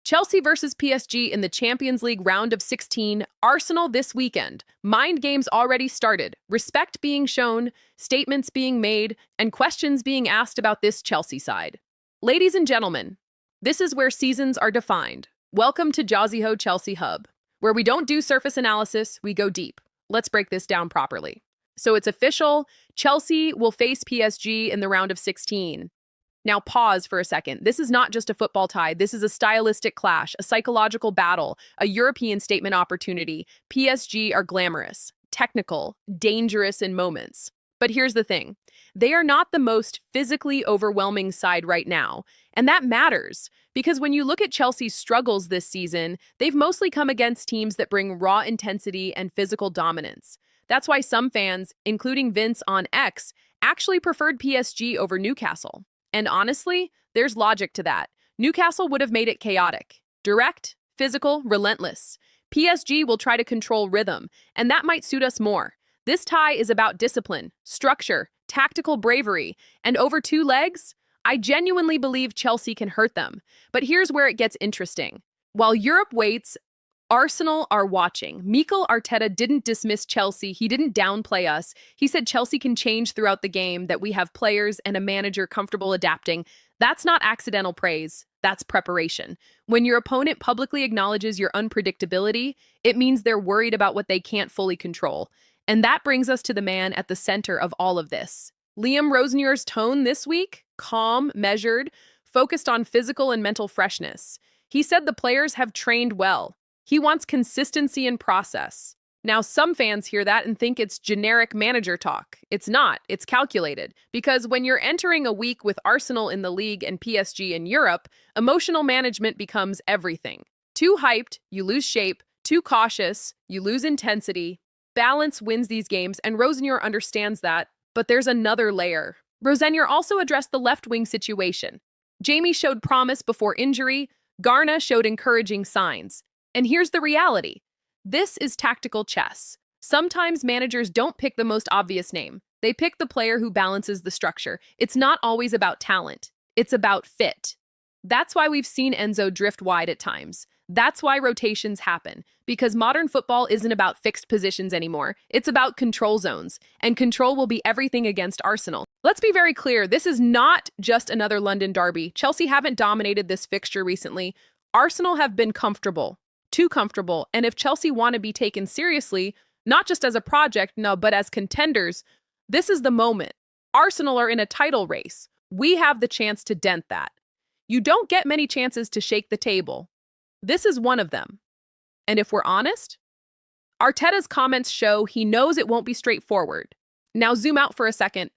Chelsea versus PSG in the Champions League round of 16, Arsenal this weekend. Mind games already started, respect being shown, statements being made, and questions being asked about this Chelsea side. Ladies and gentlemen, this is where seasons are defined. Welcome to Jazzyho Chelsea Hub, where we don't do surface analysis, we go deep. Let's break this down properly. So it's official, Chelsea will face PSG in the round of 16. Now pause for a second. This is not just a football tie. This is a stylistic clash, a psychological battle, a European statement opportunity. PSG are glamorous, technical, dangerous in moments. But here's the thing. They are not the most physically overwhelming side right now. And that matters because when you look at Chelsea's struggles this season, they've mostly come against teams that bring raw intensity and physical dominance. That's why some fans, including Vince on X, actually preferred PSG over Newcastle. And honestly, there's logic to that. Newcastle would have made it chaotic. Direct, physical, relentless. PSG will try to control rhythm, and that might suit us more. This tie is about discipline, structure, tactical bravery, and over two legs, I genuinely believe Chelsea can hurt them. But here's where it gets interesting. While Europe waits, Arsenal are watching. Mikel Arteta didn't dismiss Chelsea. He didn't downplay us. He said Chelsea can change throughout the game, that we have players and a manager comfortable adapting. That's not accidental praise. That's preparation. When your opponent publicly acknowledges your unpredictability, it means they're worried about what they can't fully control. And that brings us to the man at the center of all of this. Liam Rosenior's tone this week, calm, measured, focused on physical and mental freshness. He said the players have trained well. He wants consistency and process. Now, some fans hear that and think it's generic manager talk. It's not. It's calculated. Because when you're entering a week with Arsenal in the league and PSG in Europe, emotional management becomes everything. Too hyped, you lose shape. Too cautious, you lose intensity. Balance wins these games, and Rosenior understands that. But there's another layer. Rosenior also addressed the left wing situation. Jamie showed promise before injury. Garna showed encouraging signs. And here's the reality. This is tactical chess. Sometimes managers don't pick the most obvious name. They pick the player who balances the structure. It's not always about talent. It's about fit. That's why we've seen Enzo drift wide at times. That's why rotations happen. Because modern football isn't about fixed positions anymore. It's about control zones. And control will be everything against Arsenal. Let's be very clear. This is not just another London derby. Chelsea haven't dominated this fixture recently. Arsenal have been comfortable. Too comfortable, and if Chelsea want to be taken seriously, not just as a project, no, but as contenders, this is the moment. Arsenal are in a title race. We have the chance to dent that. You don't get many chances to shake the table. This is one of them. And if we're honest, Arteta's comments show he knows it won't be straightforward. Now zoom out for a second.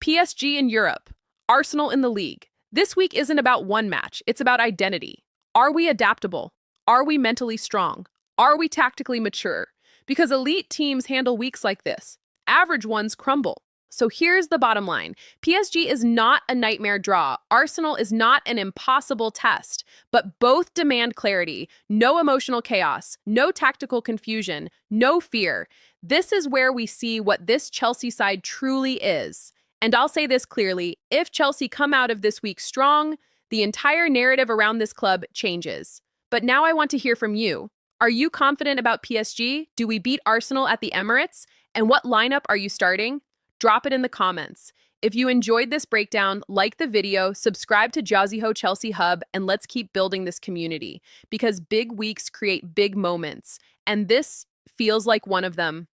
PSG in Europe, Arsenal in the league. This week isn't about one match, it's about identity. Are we adaptable? Are we mentally strong? Are we tactically mature? Because elite teams handle weeks like this. Average ones crumble. So here's the bottom line. PSG is not a nightmare draw. Arsenal is not an impossible test. But both demand clarity, no emotional chaos, no tactical confusion, no fear. This is where we see what this Chelsea side truly is. And I'll say this clearly. If Chelsea come out of this week strong, the entire narrative around this club changes. But now I want to hear from you. Are you confident about PSG? Do we beat Arsenal at the Emirates? And what lineup are you starting? Drop it in the comments. If you enjoyed this breakdown, like the video, subscribe to Jazzyho Chelsea Hub, and let's keep building this community. Because big weeks create big moments. And this feels like one of them.